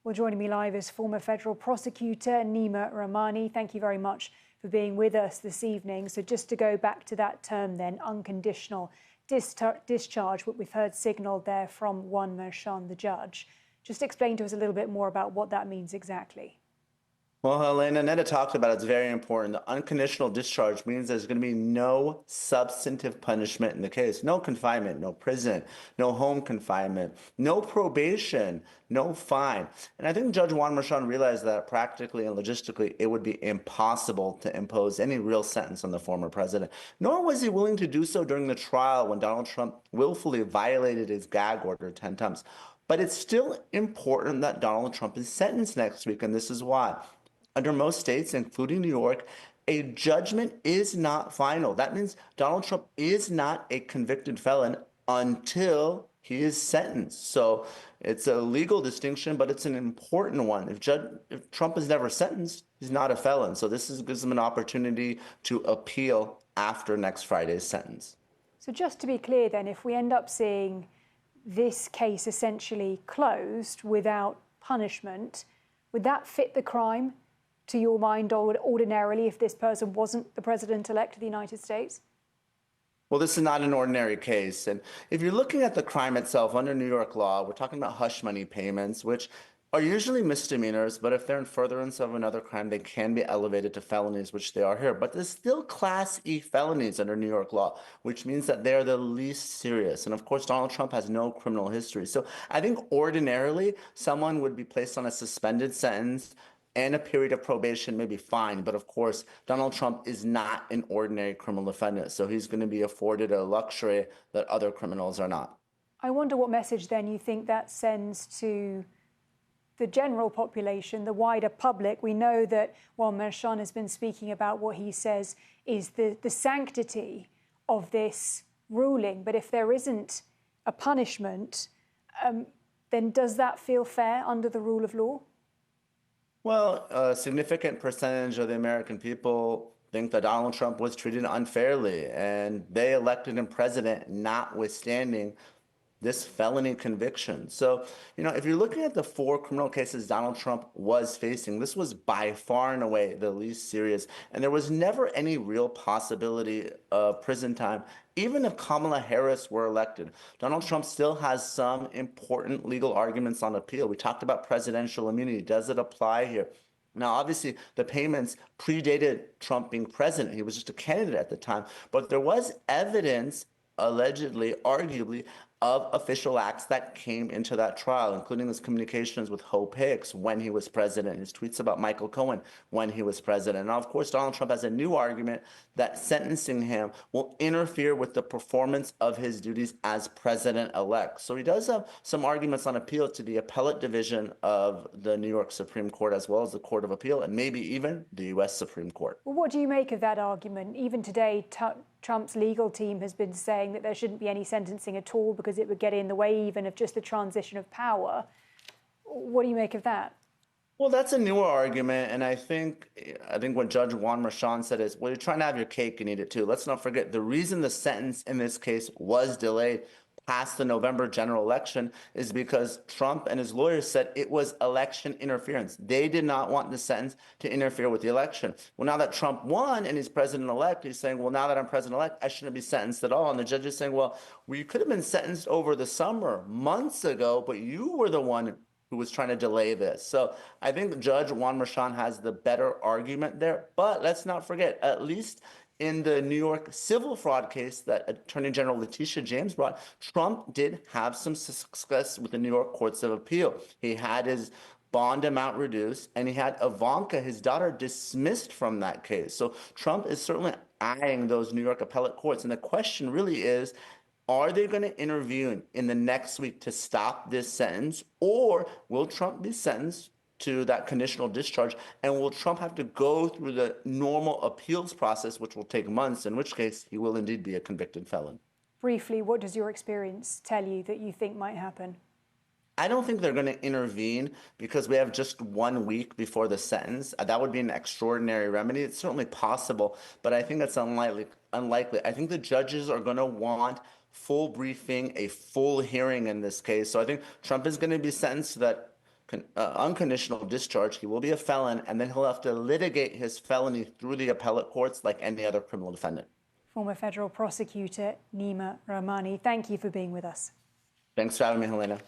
Well, joining me live is former federal prosecutor Neama Rahmani. Thank you very much for being with us this evening. So just to go back to that term then, unconditional discharge, what we've heard signalled there from Juan Merchan, the judge. Just explain to us a little bit more about what that means exactly. Well, Helena, Netta talked about it's very important. The unconditional discharge means there's going to be no substantive punishment in the case. No confinement, no prison, no home confinement, no probation, no fine. And I think Judge Juan Merchan realized that practically and logistically, it would be impossible to impose any real sentence on the former president. Nor was he willing to do so during the trial when Donald Trump willfully violated his gag order 10 times. But it's still important that Donald Trump is sentenced next week, and this is why. Under most states, including New York, a judgment is not final. That means Donald Trump is not a convicted felon until he is sentenced. So it's a legal distinction, but it's an important one. If Trump is never sentenced, he's not a felon. So this gives him an opportunity to appeal after next Friday's sentence. So just to be clear then, if we end up seeing this case essentially closed without punishment, would that fit the crime to your mind ordinarily if this person wasn't the president-elect of the United States? Well, this is not an ordinary case. And if you're looking at the crime itself under New York law, we're talking about hush money payments, which are usually misdemeanors, but if they're in furtherance of another crime, they can be elevated to felonies, which they are here. But there's still Class E felonies under New York law, which means that they're the least serious. And of course, Donald Trump has no criminal history. So I think ordinarily someone would be placed on a suspended sentence and a period of probation may be fine. But of course, Donald Trump is not an ordinary criminal defendant. So he's going to be afforded a luxury that other criminals are not. I wonder what message then you think that sends to the general population, the wider public. We know that while Merchan has been speaking about what he says is the sanctity of this ruling, but if there isn't a punishment, then does that feel fair under the rule of law? Well, a significant percentage of the American people think that Donald Trump was treated unfairly, and they elected him president notwithstanding this felony conviction. So, if you're looking at the 4 criminal cases Donald Trump was facing, this was by far and away the least serious. And there was never any real possibility of prison time. Even if Kamala Harris were elected, Donald Trump still has some important legal arguments on appeal. We talked about presidential immunity. Does it apply here? Now, obviously, the payments predated Trump being president. He was just a candidate at the time. But there was evidence, allegedly, arguably, of official acts that came into that trial, including his communications with Hope Hicks when he was president, his tweets about Michael Cohen when he was president. Now, of course, Donald Trump has a new argument that sentencing him will interfere with the performance of his duties as president-elect. So he does have some arguments on appeal to the appellate division of the New York Supreme Court, as well as the Court of Appeal, and maybe even the U.S. Supreme Court. Well, what do you make of that argument? Even today, Trump's legal team has been saying that there shouldn't be any sentencing at all because it would get in the way even of just the transition of power. What do you make of that? Well, that's a newer argument, and I think what Judge Juan Merchan said is, well, you're trying to have your cake and eat it too. Let's not forget the reason the sentence in this case was delayed past the November general election is because Trump and his lawyers said it was election interference. They did not want the sentence to interfere with the election. Well, now that Trump won and he's president-elect, he's saying, well, now that I'm president-elect, I shouldn't be sentenced at all. And the judge is saying, well, you could have been sentenced over the summer, months ago, but you were the one who was trying to delay this. So I think Judge Juan Merchan has the better argument there. But let's not forget, at least in the New York civil fraud case that Attorney General Letitia James brought, Trump did have some success with the New York Courts of Appeal. He had his bond amount reduced, and he had Ivanka, his daughter, dismissed from that case. So Trump is certainly eyeing those New York appellate courts. And the question really is, are they going to intervene in the next week to stop this sentence, or will Trump be sentenced to that conditional discharge, and will Trump have to go through the normal appeals process, which will take months, in which case he will indeed be a convicted felon? Briefly, what does your experience tell you that you think might happen? I don't think they're going to intervene because we have just 1 week before the sentence. That would be an extraordinary remedy. It's certainly possible, but I think that's unlikely. I think the judges are going to want full briefing, a full hearing in this case. So I think Trump is going to be sentenced to that unconditional discharge, he will be a felon, and then he'll have to litigate his felony through the appellate courts like any other criminal defendant. Former federal prosecutor Neama Rahmani, thank you for being with us. Thanks for having me, Helena.